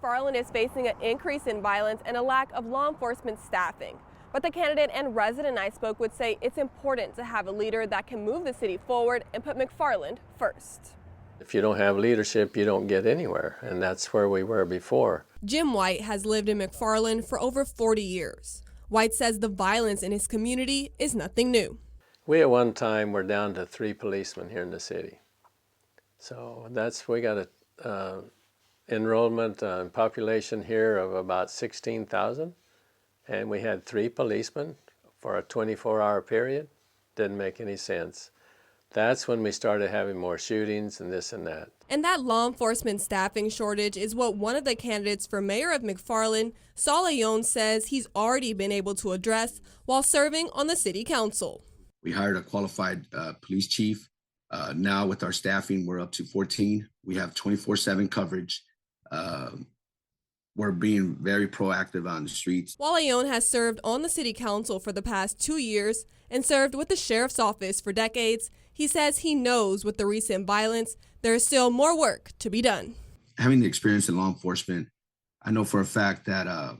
McFarland is facing an increase in violence and a lack of law enforcement staffing. But the candidate and resident I spoke with say it's important to have a leader that can move the city forward and put McFarland first. If you don't have leadership, you don't get anywhere, and that's where we were before. Jim White has lived in McFarland for over 40 years. White says the violence in his community is nothing new. We at one time were down to 3 policemen here in the city. So we got a enrollment population here of about 16,000, and we had 3 policemen for a 24-hour period. Didn't make any sense. That's when we started having more shootings and this and that. And that law enforcement staffing shortage is what one of the candidates for mayor of McFarland, Saul Ayon, says he's already been able to address while serving on the city council. We hired a qualified police chief. Now with our staffing, we're up to 14. We have 24/7 coverage. We're being very proactive on the streets. While Ayon has served on the city council for the past 2 years and served with the sheriff's office for decades, he says he knows with the recent violence, there is still more work to be done. Having the experience in law enforcement, I know for a fact that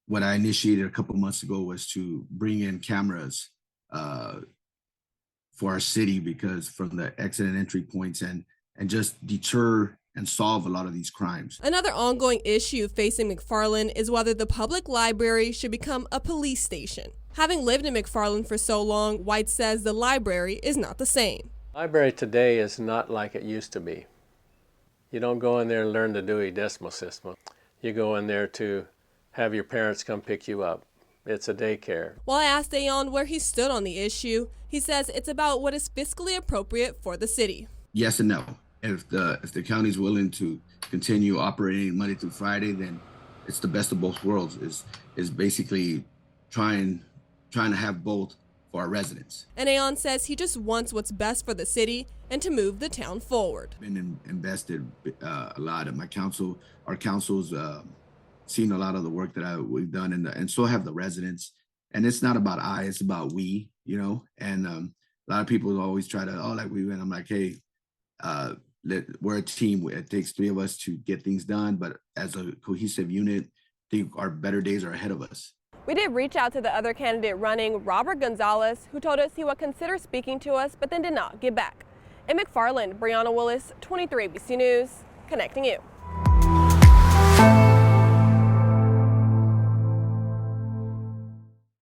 what I initiated a couple months ago was to bring in cameras for our city, because from the exit and entry points and just deter and solve a lot of these crimes. Another ongoing issue facing McFarland is whether the public library should become a police station. Having lived in McFarland for so long, White says the library is not the same. Library today is not like it used to be. You don't go in there and learn the Dewey Decimal System. You go in there to have your parents come pick you up. It's a daycare. While I asked Ayon where he stood on the issue, he says it's about what is fiscally appropriate for the city. Yes and no. If the county's willing to continue operating Monday through Friday, then it's the best of both worlds. Is basically trying to have both for our residents. And Ayon says he just wants what's best for the city and to move the town forward. Been invested a lot. Our council's seen a lot of the work that we've done, and so have the residents. And it's not about it's about we, And a lot of people always try to, like we win. I'm like, hey, we're a team. It takes 3 of us to get things done, but as a cohesive unit, I think our better days are ahead of us. We did reach out to the other candidate running, Robert Gonzalez, who told us he would consider speaking to us, but then did not get back. In McFarland, Brianna Willis, 23 ABC News, connecting you.